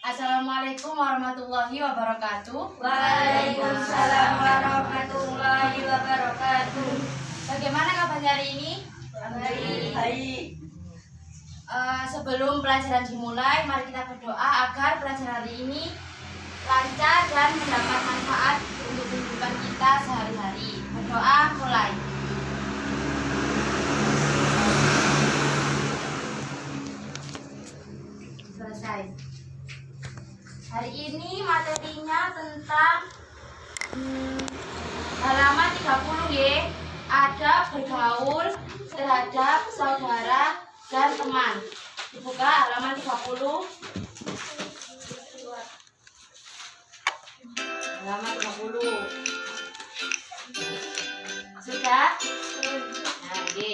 Assalamualaikum warahmatullahi wabarakatuh. Waalaikumsalam warahmatullahi wabarakatuh. Bagaimana kabarnya hari ini? Baik. Sebelum pelajaran dimulai, mari kita berdoa agar pelajaran hari ini lancar dan mendapat manfaat untuk kehidupan kita sehari-hari. Berdoa mulai. Selesai. Hari ini materinya tentang halaman 30 ya. Ada bergaul terhadap saudara dan teman. Dibuka halaman 30. Halaman 30. Sudah? Nah, oke.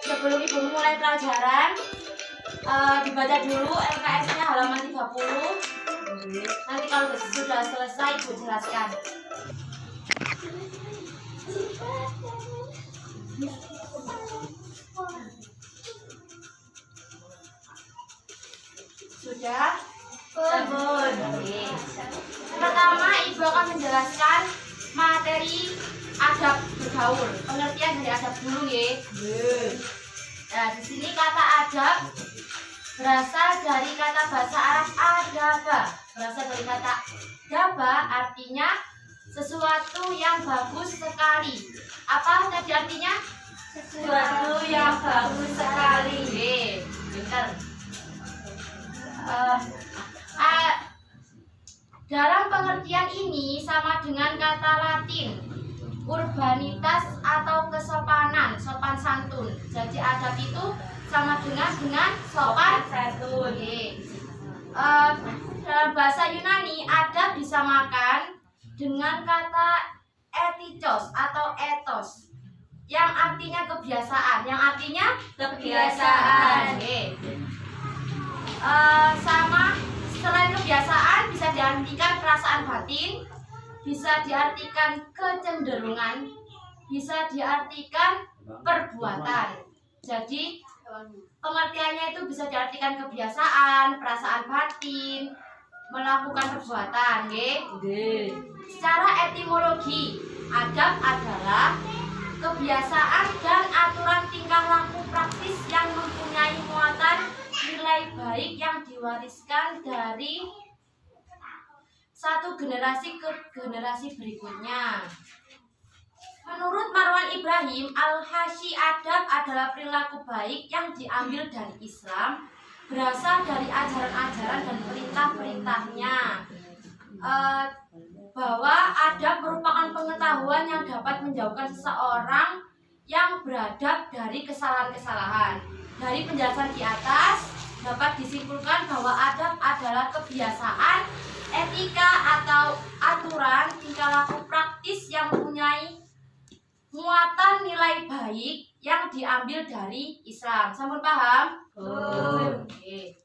Sebelum Ibu mulai pelajaran, dibaca dulu LKS-nya halaman 30. Nanti kalau sudah selesai Ibu jelaskan. Sudah? Oke. Pertama Ibu akan menjelaskan materi adab bergaul. Pengertian dari adab dulu ya. Nah, di sini kata adab berasal dari kata bahasa Arab adaba. Berasal dari kata adaba artinya sesuatu yang bagus sekali. Apa tadi artinya? Sesuatu yang bagus sekali. Pintar. Dalam pengertian ini sama dengan kata Latin urbanitas atau kesopanan, sopan santun. Jadi adab itu sama dengan sopan santun. Dalam bahasa Yunani adab disamakan dengan kata ethikos atau ethos yang artinya kebiasaan, sama selain kebiasaan bisa diartikan perasaan batin, bisa diartikan kecenderungan, bisa diartikan perbuatan. Jadi pengertiannya itu bisa diartikan kebiasaan, perasaan batin, melakukan perbuatan. Secara etimologi, adab adalah kebiasaan dan aturan tingkah laku praktis yang mempunyai muatan nilai baik yang diwariskan dari satu generasi ke generasi berikutnya. Menurut Marwan Ibrahim Al-Hashi, adab adalah perilaku baik yang diambil dari Islam, berasal dari ajaran-ajaran dan perintah-perintahnya. Bahwa adab merupakan pengetahuan yang dapat menjauhkan seseorang yang beradab dari kesalahan-kesalahan. Dari penjelasan di atas dapat disimpulkan bahwa adab adalah kebiasaan, etika atau aturan tingkah laku praktis yang mempunyai muatan nilai baik yang diambil dari Islam. Sampun paham? Oke.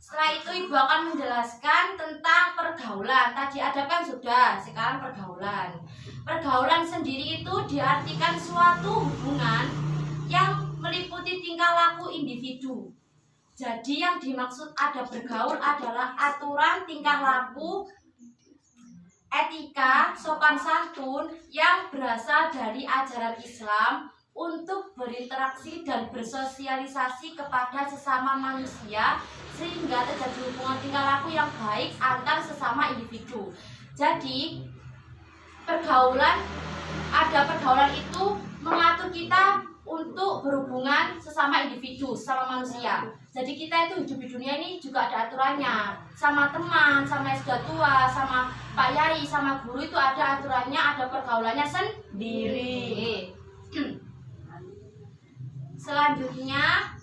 Setelah itu Ibu akan menjelaskan tentang pergaulan. Tadi adab kan sudah, sekarang pergaulan. Pergaulan sendiri itu diartikan suatu hubungan yang meliputi tingkah laku individu. Jadi yang dimaksud adab bergaul adalah aturan tingkah laku, etika, sopan santun yang berasal dari ajaran Islam untuk berinteraksi dan bersosialisasi kepada sesama manusia sehingga terjadi hubungan tingkah laku yang baik antar sesama individu. Jadi pergaulan itu mengatur kita untuk berhubungan sesama individu, sesama manusia. Jadi kita itu hidup di dunia ini juga ada aturannya. Sama teman, sama yang sudah tua, sama Pak Yai, sama guru itu ada aturannya, ada pergaulannya sendiri. Selanjutnya,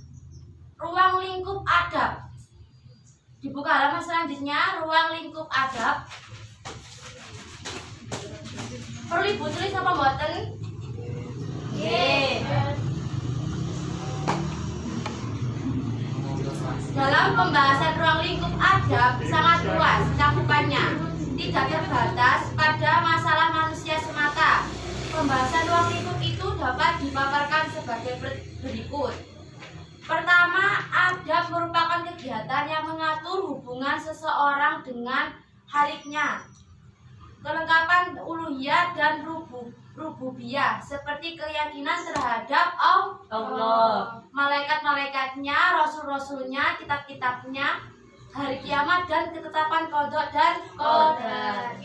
ruang lingkup adab. Dibuka halaman selanjutnya, ruang lingkup adab. Perlu Ibu tulis apa mboten? Dalam pembahasan ruang lingkup adab sangat luas cakupannya, tidak terbatas pada masalah manusia semata. pembahasan ruang lingkup itu dapat dipaparkan sebagai berikut. Pertama, adab merupakan kegiatan yang mengatur hubungan seseorang dengan haliknya. Kelengkapan uluhiyah dan rububiyah seperti keyakinan terhadap Allah, malaikat-malaikatnya, rasul-rasulnya, kitab-kitabnya, hari kiamat dan ketetapan qada dan qadar.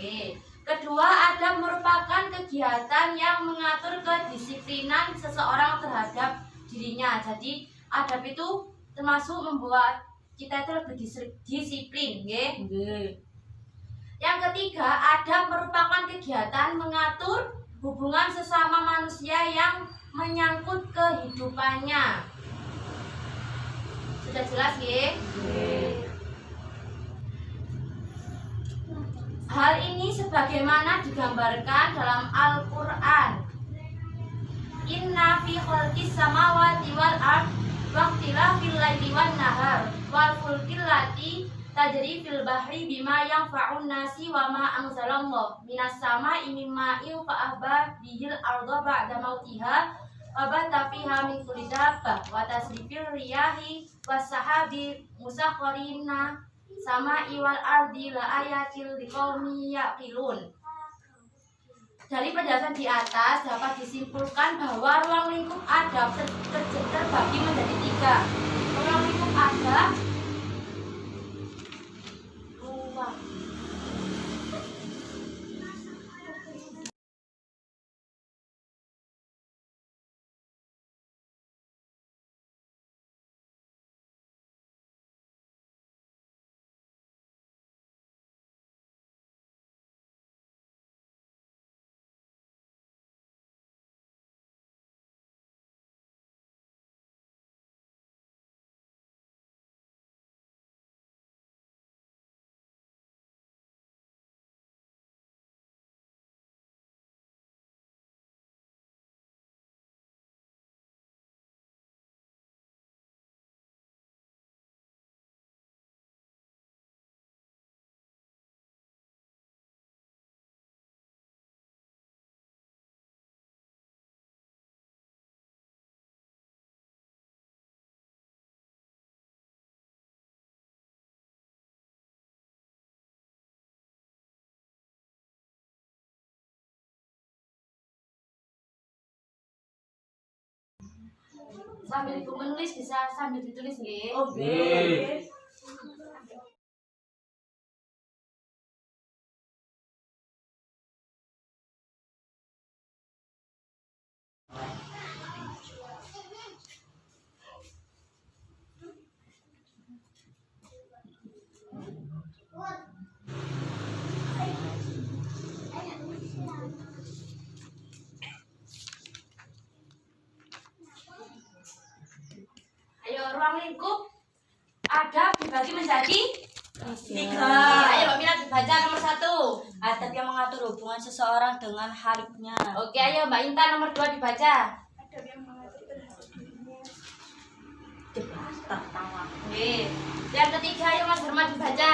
Kedua, adab merupakan kegiatan yang mengatur kedisiplinan seseorang terhadap dirinya. Jadi adab itu termasuk membuat kita itu lebih disiplin, nggih. Yang ketiga, adab merupakan kegiatan mengatur hubungan sesama manusia yang menyangkut kehidupannya. Sudah jelas, nggih? Hal ini sebagaimana digambarkan dalam Al-Qur'an. Inna fi khalqis samawati wal ard wa ikhtilafil laili wan nahar wal fulkil lati tajri fil bahri bima yanfa'un nasi wa ma anzalallahu minas sama'i mimma'in fa ahba bihil arda ba'da mautiha wa bata fiha min kulli dabbah wa tasrifil riyahi was sahabi musakharina sama'i wal ardi la ayatil liqaumi yaqilun. Dari penjelasan di atas dapat disimpulkan bahwa ruang lingkup adab terbagi menjadi 3. Ruang lingkup adab, ruang sambil ibu menulis bisa sambil ditulis, nggih. Oke. Ayo, ruang lingkup adab dibagi menjadi 3. Ayo Mbak Mila dibaca nomor 1. Adab yang mengatur hubungan seseorang dengan haliknya. Oke, ayo Mbak Intan nomor 2 dibaca. Adab yang mengatur terhadap dirinya. Pertama. Oke. Yang ketiga, ayo Mas Herman dibaca.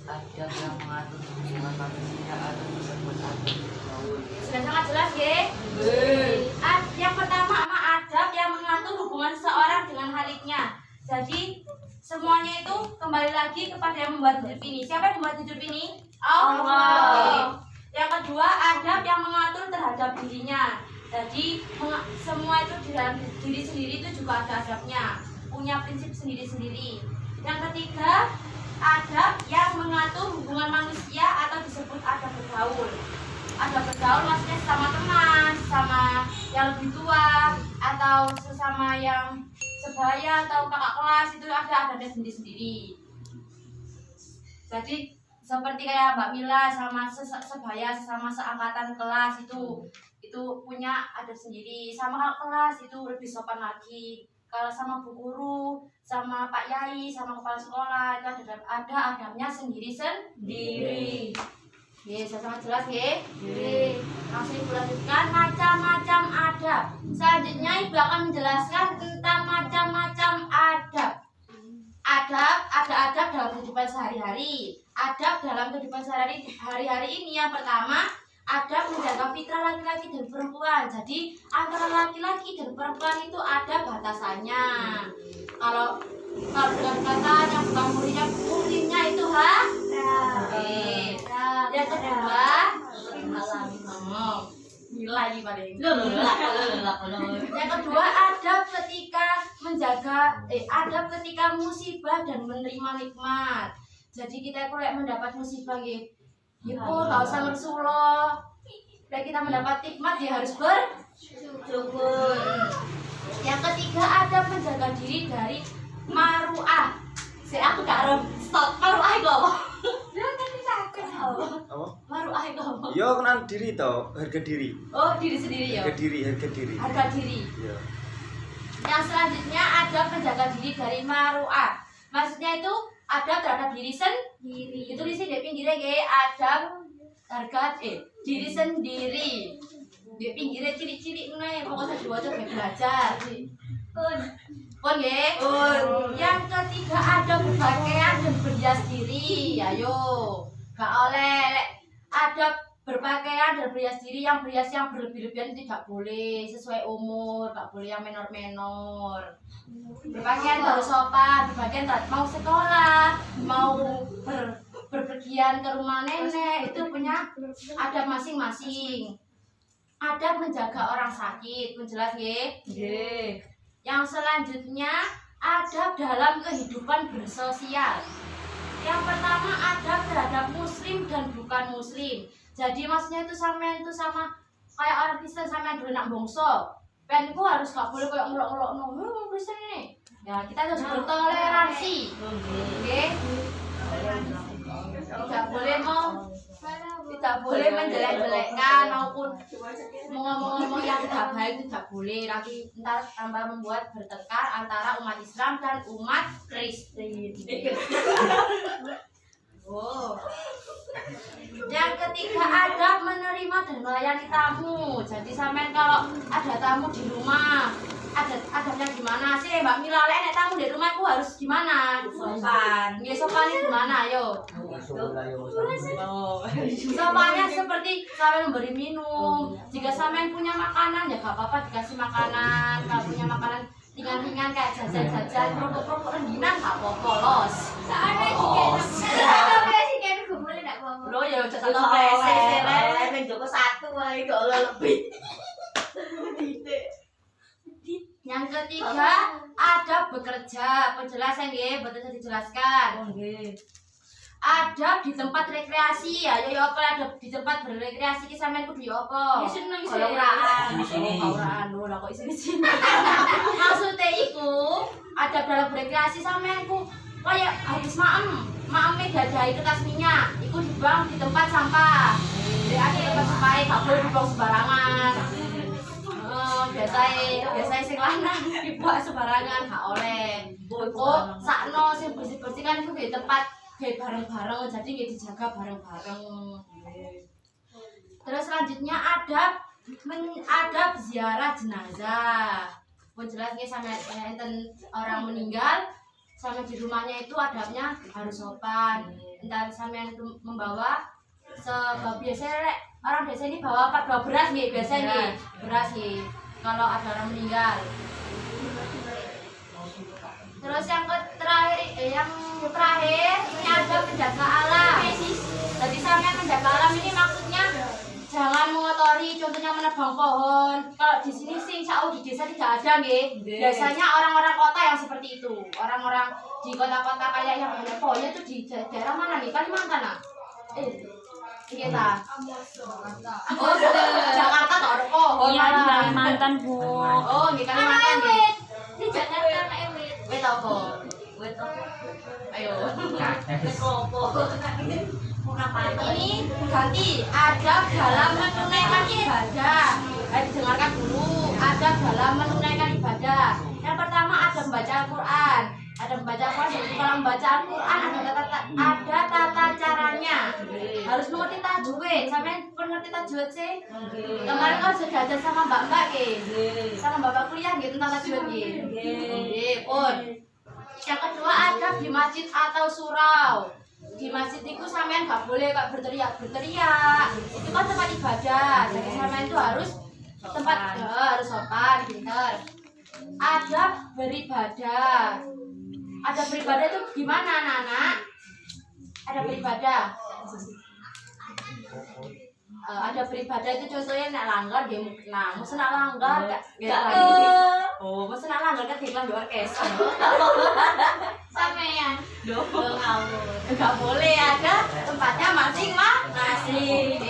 Adab yang mengatur hubungan manusia atau disebut adab bergaul. Sudah sangat jelas, nggih? Yang pertama, adab yang mengatur hubungan seseorang dengan haliknya. Jadi semuanya itu kembali lagi kepada yang membuat hidup ini. Siapa yang membuat hidup ini? Allah. Oke. Yang kedua, adab yang mengatur terhadap dirinya. Jadi semua itu di dalam diri sendiri itu juga ada adabnya, punya prinsip sendiri-sendiri. Yang ketiga, adab yang mengatur hubungan manusia atau disebut adab bergaul. Adab bergaul maksudnya sesama teman, sesama yang lebih tua, atau sesama yang sebaya atau kakak kelas, itu ada adabnya sendiri-sendiri. Jadi seperti kayak Mbak Mila sama sebaya, sesama seangkatan kelas itu punya adab sendiri. Sama kakak kelas itu lebih sopan lagi. Kalau sama bu guru, sama Pak Yai, sama kepala sekolah itu ada adabnya sendiri-sendiri. Yes, sangat jelas ya. Langsung Ibu lanjutkan macam-macam adab. Selanjutnya Ibu akan menjelaskan tentang macam-macam adab. Ada adab dalam kehidupan sehari-hari. Adab dalam kehidupan sehari-hari ini yang pertama, adab menjaga fitrah laki-laki dan perempuan. Jadi antara laki-laki dan perempuan itu ada batasannya. Kalau dengan kata yang bukan murimnya itu Oke. Yang kedua, nilai paling. Yang kedua adab ketika adab ketika musibah dan menerima nikmat. Jadi kita kalau mendapat musibah gitu, nggak usah ngersuloh. Kalau kita mendapat nikmat ya harus bersyukur. Yang ketiga adab menjaga diri dari maruah. Aku gak rom stop maruah itu apa? Apa? Maruah itu apa? Ya kenal diri toh, harga diri. Oh, diri sendiri ya. Harga diri. Harga diri. Ya. Yang selanjutnya adab menjaga diri dari maruah. Maksudnya itu adab terhadap diri sendiri. Itu di sini di pinggirnya kayak adab diri sendiri. Di pinggirnya ciri-ciri nih, pokoknya diwajib belajar. Pun ya. Yang ketiga adab berpakaian dan berhias diri. Ayo, gak oleh adab berpakaian dan berhias diri, yang berlebih-lebihan tidak boleh, sesuai umur, gak boleh yang menor-menor. Berpakaian harus sopan, berpakaian mau sekolah, mau berpergian ke rumah nenek, itu punya adab masing-masing. Adab menjaga orang sakit, menjelas ya. Yang selanjutnya adab dalam kehidupan bersosial. Yang pertama adab terhadap muslim dan bukan muslim. Jadi maksudnya itu sama kayak orang Kristen sama dulu nak bongso. Penku harus gak boleh kayak ngelok-ngelok Kristen ini. Ya kita harus bertoleransi. Oke. Tidak boleh menjelek-jelekkan maupun ngomong-ngomong yang tidak baik, tidak boleh. Nanti ntar tambah membuat bertengkar antara umat Islam dan umat Kristen. Yang ketiga adab menerima dan melayani tamu. Jadi sampean kalau ada tamu di rumah, adabnya gimana sih Mbak Mila? Nek tamu di rumahku harus gimana? Sopan. Nggih sopan itu gimana ayo? Sopannya seperti sampean memberi minum. Jika sampean punya makanan ya gak apa-apa dikasih makanan. Kalau punya makanan ringan-ringan kayak jajan-jajan, kerupuk-kerupuk rengginang gak apa-apa los. Lo ya udah satu Yang Joko satu lagi gak lebih. Yang ketiga adab bekerja. Penjelasan ya, betul dijelaskan. Adab di tempat rekreasi ya, ya apa adab di tempat berrekreasi ki sampean kudu ya apa? Orang lho lah kok isine. Maksudnya iku adab dalam berrekreasi sampean ku kaya habis maem dadai kertas minyak, iku dibuang di tempat sampah. Di tempat sampah gak boleh dibuang sembarangan. Biasanya sing lanang dibuang sembarangan gak oleh. Kok sakno sing bersih-bersih kan iku di tempat kayak bareng-bareng, jadi nggak dijaga bareng-bareng. Terus selanjutnya adab ziarah jenazah. Pun jelas nih sama enten orang meninggal, sama di rumahnya itu adabnya harus sopan. Entar sampean itu membawa sebab biasanya orang desa ini bawa beras nih, biasanya beras nih kalau ada orang meninggal. Terus yang terakhir ini adab menjaga alam. Jadi sampean menjaga alam ini maksudnya jangan mengotori, contohnya menebang pohon. Kalau di sini sih insya Allah di desa tidak ada nggih. Biasanya orang-orang kota yang seperti itu. Orang-orang di kota-kota kayak yang banyak pohonnya itu di daerah mana nih? Kalimantan ah? Kita. Oh, Jakarta tak ada pohon. Iya di Kalimantan Bu. Oh, di Kalimantan nih. Di Jakarta ewit. Wet apa? Ayo. Ini ganti adab dalam menunaikan ibadah. Didengarkan dulu adab dalam menunaikan ibadah. Yang pertama adab membaca Al-Quran. Adab membaca Al-Quran, jadi kalau membaca Al-Quran ada tata caranya. Harus mengerti tajwid. Sampai ngerti tajwid sih? Kemarin kan sudah ada sama mbak-mbak sama mbak-mbak kuliah gitu tentang tajwid pun. Yang kedua adab di masjid atau surau. di masjid itu sampean gak boleh kok berteriak. Itu kan tempat ibadah. Jadi sampean itu harus harus sopan, pinter. Adab beribadah. Adab beribadah itu gimana, anak-anak? Adab beribadah. Ada beribadah itu contohnya nak langgar dia mukna, masa nak langgar masa nak langgar kan iklan luar kesa. Sampean. Enggak boleh, ada tempatnya masing-masing.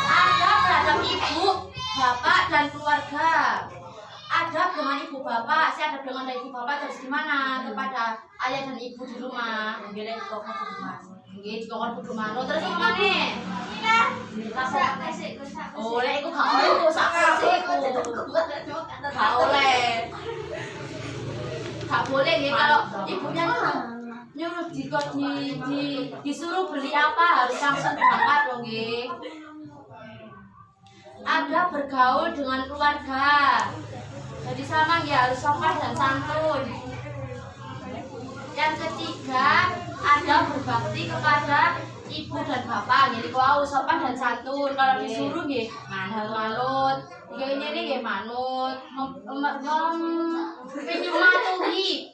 Ada terhadap ibu, bapak dan keluarga. Adab dengan ibu bapak, saya adab dengan ibu bapak terus gimana kepada ayah dan ibu di rumah. Nggih kok kudu manut. Nggih dikon kudu manut terus gimana? Oleh iku gak oleh iku sakse iku. Gak oleh. Gak boleh nggih kalau ibunya nyuruh disuruh beli apa harus langsung berangkat loh nggih. Ada bergaul dengan keluarga. Jadi sama ya harus sopan dan santun. Yang ketiga, ada berbakti kepada ibu dan bapak. Jadi kau sopan dan santun. Kalau disuruh nggih manut, ini nggih manut, mematuhi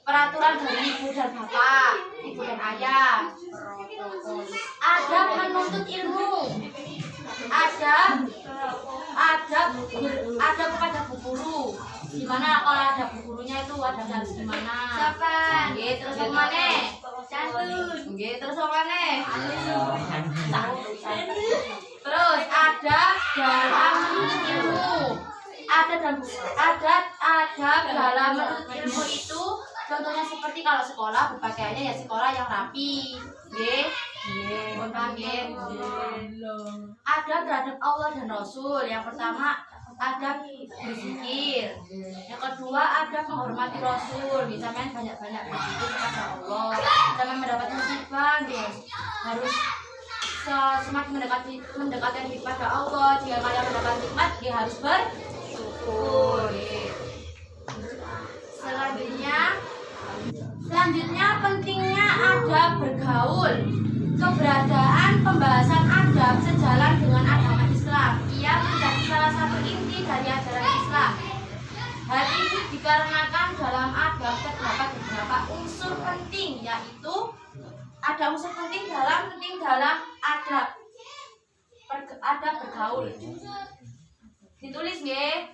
peraturan dari ibu dan bapak, ibu dan ayah. Ada menuntut ilmu. Ada kepada bu guru. Gimana kalau ada bu gurunya itu ada harus gimana? Sopan. Nggih, terus gimana? Santun. Nggih, terus gimana? Terus ada dalam menuntut ilmu. Ada dalam menuntut ilmu itu contohnya seperti kalau sekolah berpakaiannya ya sekolah yang rapi. Nggih. Nggih. Ada terhadap Allah dan Rasul. Yang pertama ada berzikir. Yang kedua ada menghormati Rasul. Misalnya banyak-banyak berzikir kepada Allah. Sama mendapat musibah, harus semakin mendekatkan diri kepada Allah. Jika kalian mendapat nikmat, dia harus bersyukur. Selanjutnya pentingnya ada bergaul. Keberadaan pembahasan adab sejalan dengan agama Islam. Ia menjadi salah satu inti dari ajaran Islam. Hal ini dikarenakan dalam adab terdapat beberapa unsur penting, yaitu ada unsur penting dalam adab bergaul. Ditulis nggih?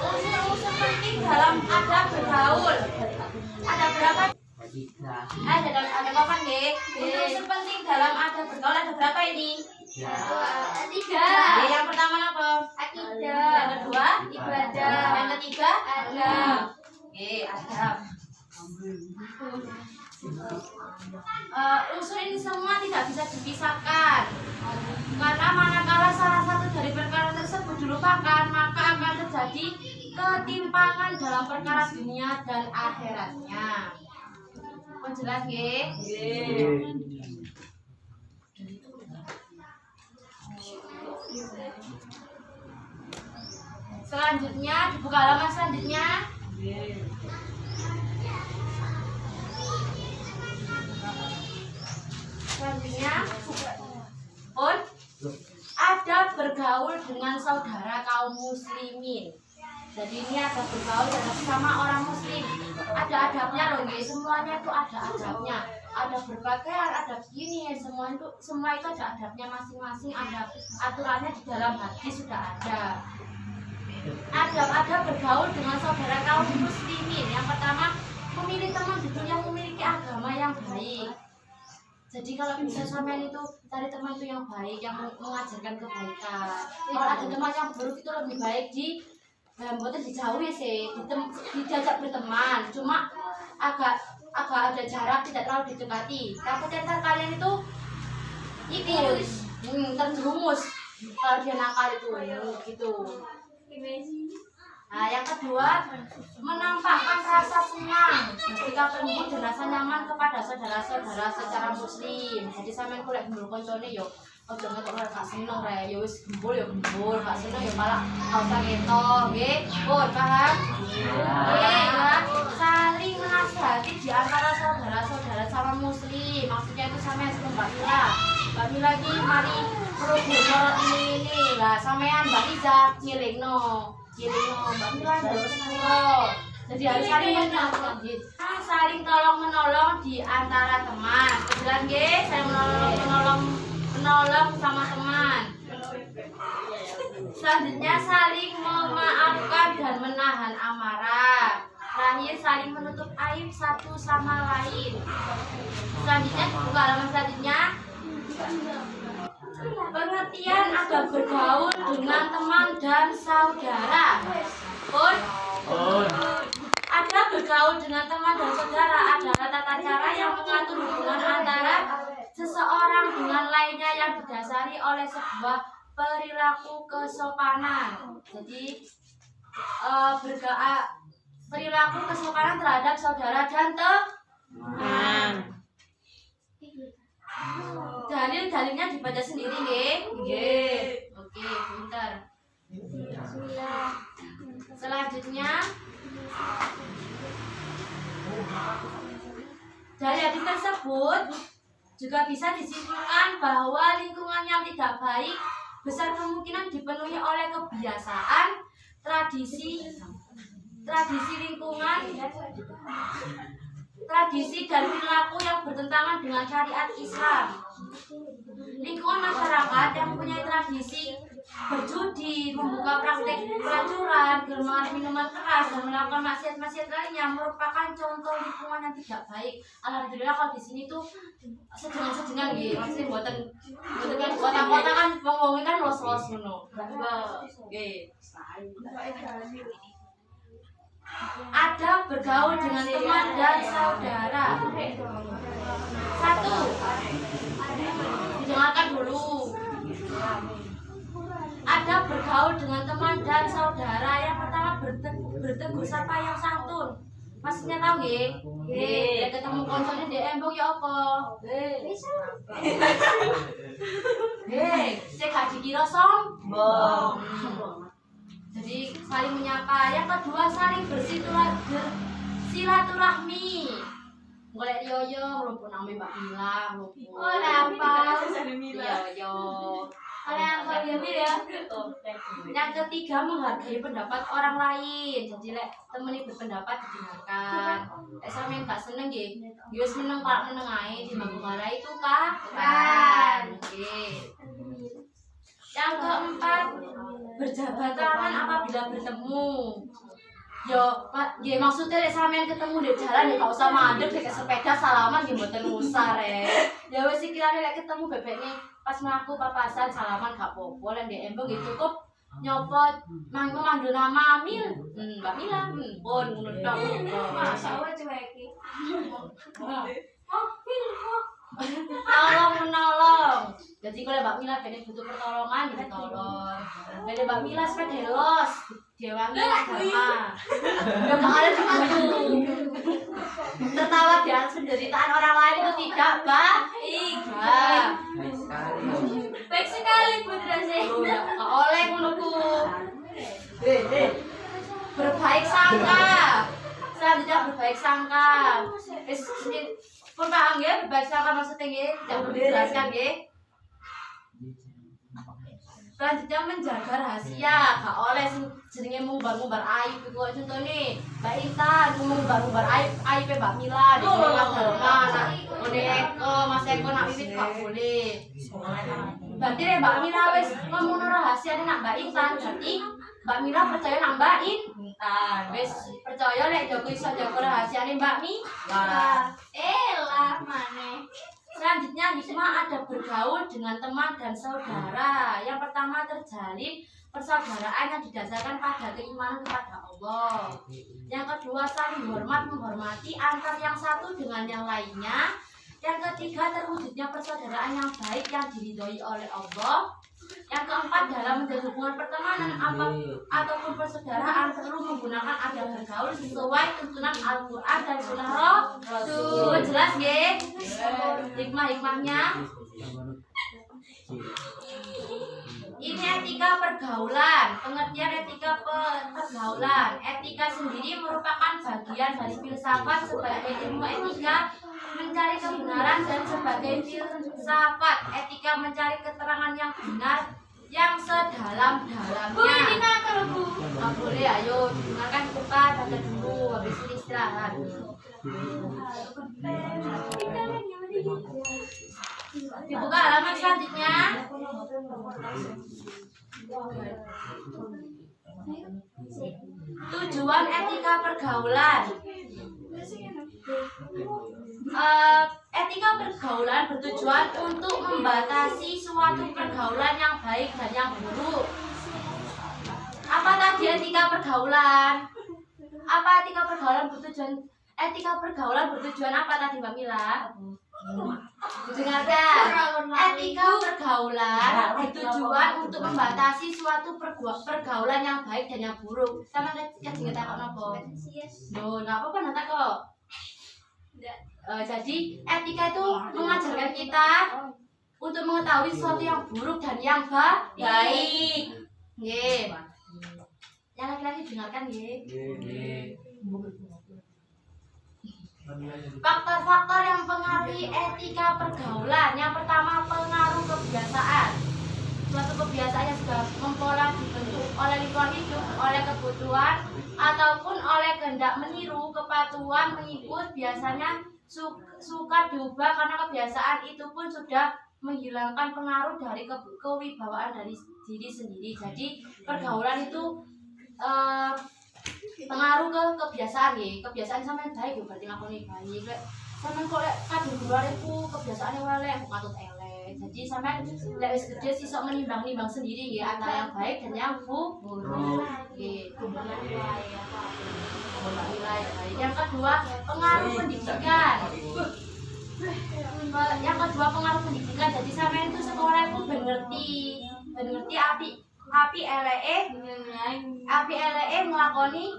Unsur-unsur penting dalam adab bergaul. Ada berapa? Ada berapa nggih? Unsur penting dalam adab bergaul ada berapa ini? Tiga. Yang pertama apa? Akidah. Yang kedua? Ibadah. Yang ketiga? Adab. Adab. Unsur ini semua tidak bisa dipisahkan. Karena manakala salah satu dari perkara tersebut dilupakan, maka akan terjadi ketimpangan dalam perkara dunia dan akhiratnya. Jelas nggih? Selanjutnya dibuka halaman selanjutnya. Selanjutnya ada bergaul dengan saudara kaum muslimin. Jadi ini ada bergaul dengan sama orang muslim. Ada adabnya loh guys, semuanya itu ada adabnya. Ada berpakaian, ada begini, semua itu ada adabnya masing-masing, ada aturannya di dalam hadis sudah ada. Adab bergaul dengan saudara kaum muslimin. Yang pertama, memilih teman duduk yang memiliki agama yang baik. Jadi kalau bisa sampean itu cari teman tuh yang baik, yang mengajarkan kebaikan. Kalau ada teman yang buruk itu lebih baik buatnya dijauhi sih, diajak berteman. Cuma agak ada jarak, tidak terlalu didekati. Takutnya ntar kalian itu ikut terjerumus kalau dia nakal itu gitu. Nah, yang kedua, menampakkan rasa senang ketika kumpul dan rasa nyaman kepada saudara-saudara secara muslim. Jadi sampean golek gembul koncone yo ojo ngetok ora gak seneng rek, ya wis gembul, gak seneng ya malah ora ngetok, nggih. Pun paham? Nggih, ya. Saling menasihati di antara saudara-saudara sama muslim. Maksudnya itu sampean sama Mbak Mila. Mbak Mila iki mari program ini lah sampean Mbak Iza ngilingno. Mbak Mila terus jadi harus saling tolong menolong di antara teman. Kebetulan nggih, saya menolong sama teman. Selanjutnya saling memaafkan dan menahan amarah. Terakhir saling menutup aib satu sama lain. Selanjutnya buka halaman selanjutnya. Pengertian agar bergaul dengan teman dan saudara. Pun ada bergaul dengan teman dan saudara adalah tata cara yang mengatur hubungan antara seseorang dengan lainnya yang didasari oleh sebuah perilaku kesopanan. Jadi perilaku kesopanan terhadap saudara dan teman. Dalilnya dibaca sendiri nggih? Nggih. Oke, bentar. Selanjutnya dari hadis tersebut juga bisa disimpulkan bahwa lingkungan yang tidak baik besar kemungkinan dipenuhi oleh kebiasaan, tradisi lingkungan, tradisi dan perilaku yang bertentangan dengan syariat Islam. Lingkungan masyarakat yang mempunyai tradisi berjudi, membuka praktek pelacuran, minuman keras, dan melakukan maksiat-maksiat lainnya merupakan contoh lingkungan yang tidak baik. Alhamdulillah kalau di sini tuh sejengan gitu, maksudnya buatan kan kota-kota kan ngomongin kan los-los ngono. Ada bergaul dengan teman dan saudara. Satu, didengarkan dulu. Ada bergaul dengan teman dan saudara. Yang pertama bertegur sapa yang santun. Maksudnya tahu nggih? Nggih, ketemu koncone ndek embong ya apa? Nggih, sik gak dikira sombong. Jadi saling menyapa. Yang kedua saling bersilaturahmi. Golek yoyo mlumpuk nang Mbak Mila, mlumpuk. Oh, apa? Yoyo. Yang ya. Yang ketiga menghargai pendapat orang lain. Jadi lek temen berpendapat didengarkan. Lek sampeyan gak seneng nggih, yo wis meneng ae timbang marahi itu kan. Nggih. Yang keempat, berjabat tangan apabila bertemu. Yo, nggih maksudnya lek sampean ketemu di jalan ya gak usah mandek nek sepeda salaman nggih mboten usah rek. Ya wis sekirane lek ketemu bebekne pas mlaku papasan salaman gak apa-apa, lek ndek embong nggih cukup nyopot manggil nama Mil. Mbak Mila, pun ngono tok. Masa wae cuek iki. Menolong. Jadi kalau Mbak Mila bene butuh pertolongan ditolong. Bene Mbak Mila sepeda los, diwangi agama. Ya gak ada dibantu. Tertawa di atas penderitaan orang lain itu tidak baik. Baik sekali Putra sih. Gak oleh ngono ku. Berbaik sangka. Selanjutnya berbaik sangka. Pun paham nggih berbaik sangka maksudnya nggih? Tidak perlu dijelaskan nggih. Selanjutnya menjaga rahasia, gak oleh jenenge ngumbar-ngumbar aib iku contone Mbak Intan ngumbar-ngumbar aib Mbak Mila di agama. Ngene Eko, Mas Eko nak wiwit gak boleh. Berarti nek Mbak Mila wis ngomong rahasiane nak Mbak Intan, berarti Mbak Mila percaya nak Mbak Intan. Wis percaya nek Joko iso jaga rahasiane Mbak Mila. Lah maneh. Selanjutnya hikmah ada bergaul dengan teman dan saudara. Yang pertama terjalin persaudaraan yang didasarkan pada keimanan kepada Allah. Yang kedua saling hormat menghormati antar yang satu dengan yang lainnya. Yang ketiga terwujudnya persaudaraan yang baik yang diridhoi oleh Allah. Yang keempat dalam menjalin hubungan pertemanan ataupun persaudaraan perlu menggunakan adab bergaul sesuai tuntunan Al-Quran dan Sunnah Rasul. Jelas nggih? Hikmah-hikmahnya. Ini etika pergaulan. Pengertian etika pergaulan. Etika sendiri merupakan bagian dari filsafat sebagai ilmu etika mencari kebenaran dan sebagai filsafat etika mencari keterangan yang benar yang sedalam-dalamnya. Bu, ini nakal Bu. Nggak boleh, ayo dengarkan kita baca dulu habis ini istirahat. Dibuka halaman selanjutnya. Tujuan etika pergaulan. Etika pergaulan bertujuan untuk membatasi suatu pergaulan yang baik dan yang buruk. Apa tadi etika pergaulan? Apa etika pergaulan bertujuan? Etika pergaulan bertujuan apa tadi Mbak Mila? Dengarkan. Etika pergaulan bertujuan untuk membatasi suatu pergaulan yang baik dan yang buruk. Sama kayak kita kok nopo? Loh, nggak apa-apa nanti kok. Jadi etika itu mengajarkan kita untuk mengetahui sesuatu yang buruk dan yang baik. Nggih. Yang laki-laki dengarkan nggih. Faktor-faktor yang mempengaruhi etika pergaulan. Yang pertama pengaruh kebiasaan. Suatu kebiasaan yang sudah mempola dibentuk oleh lingkungan hidup, oleh kebutuhan ataupun oleh kehendak meniru, kepatuhan mengikut biasanya suka diubah karena kebiasaan itu pun sudah menghilangkan pengaruh dari kewibawaan dari diri sendiri. Jadi pergaulan itu pengaruh ke kebiasaan ya. Kebiasaan sama yang baik berarti ngakoni baik. Sama kok lek kadung luariku kebiasaane elek kok katut elek. Jadi sama lek wis gede sisok menimbang-nimbang sendiri ya antara yang baik dan yang buruk. Nggih. Yang kedua pengaruh pendidikan. Yang kedua pengaruh pendidikan. Jadi sampean itu sekolah itu ben ngerti api eleke nglakoni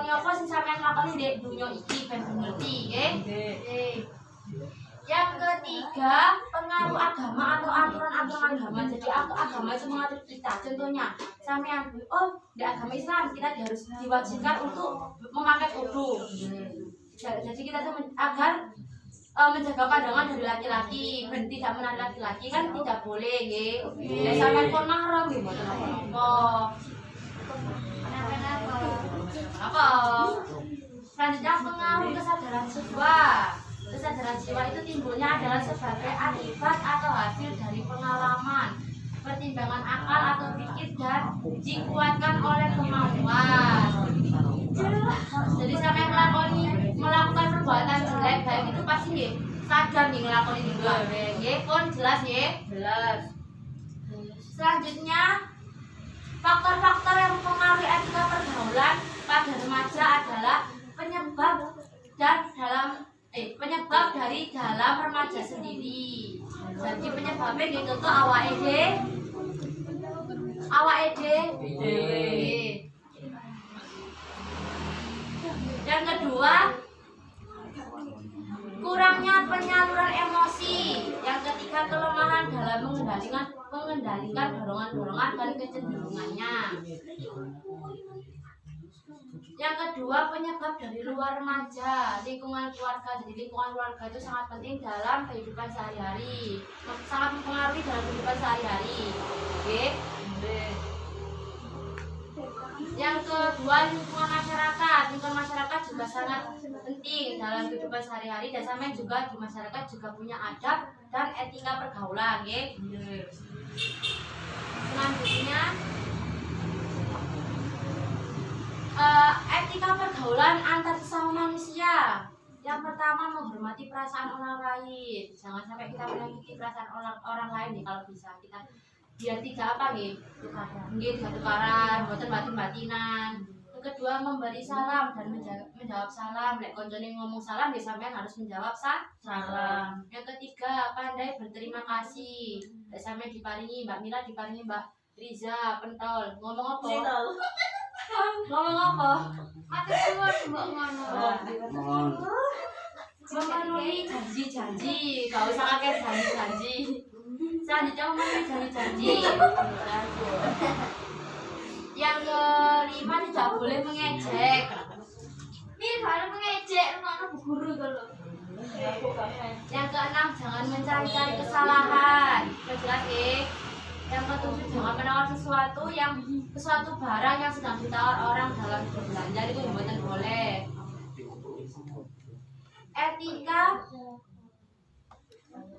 apa sing sampean lakoni di dunia iki ben ngerti nggih. Yang ketiga pengaruh agama atau aturan-aturan agama. Jadi agama itu mengatur kita. Contohnya sampean di agama Islam kita harus diwajibkan untuk memakai kerudung. Jadi kita tuh agar menjaga pandangan dari laki-laki, ben tidak menarik laki-laki kan tidak boleh nggih. Nek sampean kon mahram nggih mboten apa-apa. Apa? Selanjutnya pengaruh kesadaran jiwa. Kesadaran jiwa itu timbulnya adalah sebagai akibat atau hasil dari pengalaman, pertimbangan akal atau pikir dan dikuatkan oleh kemampuan. Jadi sampai melakukan perbuatan jelek baik itu pasti nggih sadar nih ngelakoni itu nggih kon jelas nggih. Jelas. Selanjutnya faktor-faktor yang mempengaruhi etika pergaulan pada remaja adalah penyebab dari dalam remaja sendiri. Jadi penyebabnya gitu tuh awake dhewe. Yang kedua kurangnya penyaluran emosi. Yang ketiga kelemahan dalam mengendalikan dorongan-dorongan dan kecenderungannya. Yang kedua penyebab dari luar remaja, lingkungan keluarga. Jadi lingkungan keluarga itu sangat penting dalam kehidupan sehari-hari, sangat mempengaruhi dalam kehidupan sehari-hari. Oke. Yang kedua lingkungan masyarakat. Lingkungan masyarakat juga sangat penting dalam kehidupan sehari-hari dan sampai juga di masyarakat juga punya adab dan etika pergaulan, ya. Selanjutnya etika pergaulan antar sesama manusia. Yang pertama, menghormati perasaan orang lain. Jangan sampai kita menyakiti perasaan orang lain nih kalau bisa. Kita biar tidak apa nih? Nggih, tukaran, boten batin-batinan. Yang kedua, memberi salam dan menjawab salam. Lek koncone ngomong salam, ya sampean harus menjawab salam. Yang ketiga, pandai berterima kasih. Lek sampean diparingi Mbak Mila, diparingi Mbak Riza, pentol. Ngomong apa? Ngomong apa? Matur suwun mbok ngono. Memenuhi janji-janji, gak usah akeh janji-janji. Selanjutnya memenuhi janji-janji. Yang kelima, tidak boleh mengejek. Mir baru mengejek ngono Bu Guru to lho. Yang keenam, jangan mencari-cari kesalahan. Jelas ya. Yang ketujuh, jangan menawar sesuatu barang yang sedang ditawar orang dalam berbelanja, itu mboten boleh. Etika.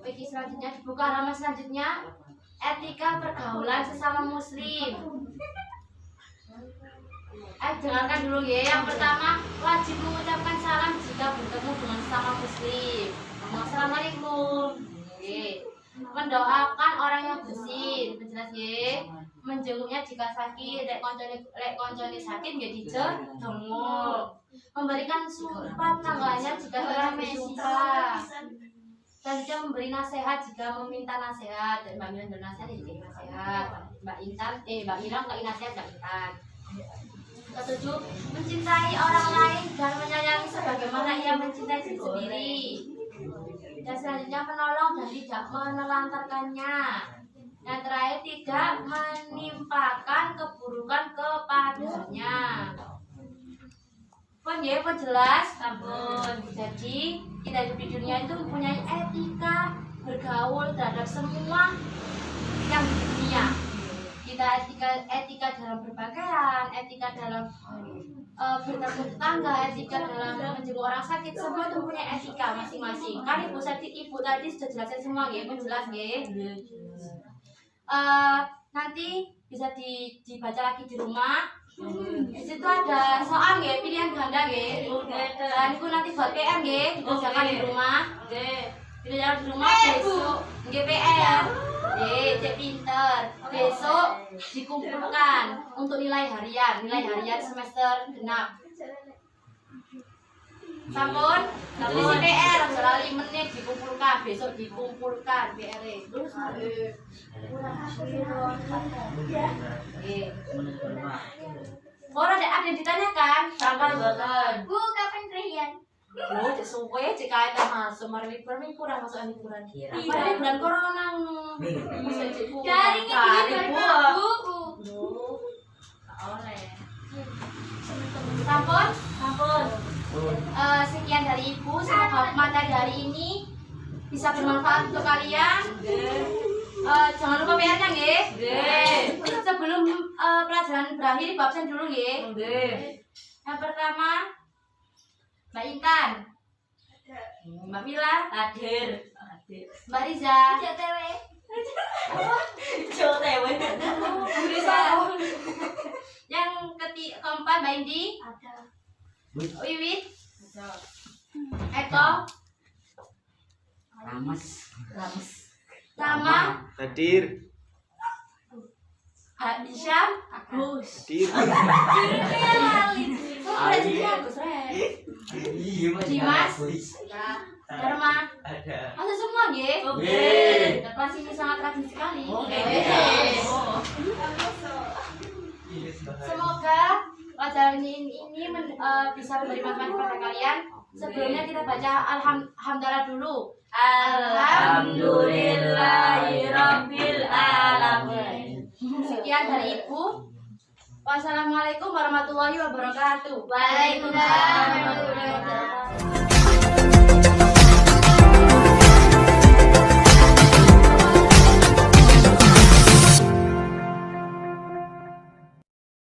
Bagi selanjutnya dibuka halaman selanjutnya. Etika pergaulan sesama muslim. Dengarkan dulu ya. Yang pertama, wajib mengucapkan salam jika bertemu dengan sesama muslim. Assalamualaikum. Mendoakan orang yang bersin, jelas ya. Menjenguknya jika sakit, lek koncone sakit nggih dijenguk. Memberikan sumpah tangganya jika telah bersumpah. Selanjutnya memberi nasihat jika meminta nasihat. Mbak Mila memberi nasihat, diberi nasihat. Mbak Mila nggak nasihat, Mbak Intan. Ketujuh, mencintai orang lain dan menyayangi sebagaimana ia mencintai diri sendiri. Dan selanjutnya menolong dan tidak menelantarkannya. Yang terakhir, tidak menimpakan keburukan kepadanya. Pun ya, pun jelas, sampun. Jadi kita hidup di dunia itu mempunyai etika bergaul terhadap semua yang di dunia. Kita etika dalam berpakaian, etika dalam bertemu tetangga, etika dalam menjenguk orang sakit, semua itu punya etika masing-masing. Kan ibu tadi sudah jelasin semua ya, menjelas ya. Nanti bisa dibaca lagi di rumah. Di situ ada soal ya, pilihan ganda ya. Dan itu nanti buat PR ya, dikerjakan di rumah. Dikerjakan di rumah besok GPR. Cek pinter. Besok dikumpulkan untuk nilai harian semester genap. Sampun, tulis PR, lali menit dikumpulkan, besok dikumpulkan PR-e. Orang ada yang ditanyakan, sampai boten. Bu kapan Rian? Oh, cek suwe, cek kaitan masuk, mari liburan ini kurang masuk liburan. Mari bulan corona bisa cek Dari Bu. Oleh. Sampun. Sekian dari Ibu, semoga materi hari ini bisa bermanfaat untuk kalian. Jangan lupa PR-nya nggih. Sebelum pelajaran berakhir, Ibu absen dulu nggih. Yang pertama, Mbak Intan. Mbak Mila hadir. Mbak Riza. Riza. Yang keempat, Mbak Indi. Wiwit. Eko. Rames. Tama. Hadir. Hisham. Agus. Hadir. Dimas. Dharma. Ada. Masa semua nggih? Nggih. Dan kelas ini sangat rajin sekali. Semoga pelajaran ini bisa memberi manfaat kepada kalian. Sebelumnya kita baca alhamdulillah dulu. Alhamdulillahirabbil alamin. Sekian dari Ibu. Wassalamualaikum warahmatullahi wabarakatuh. Waalaikumsalam.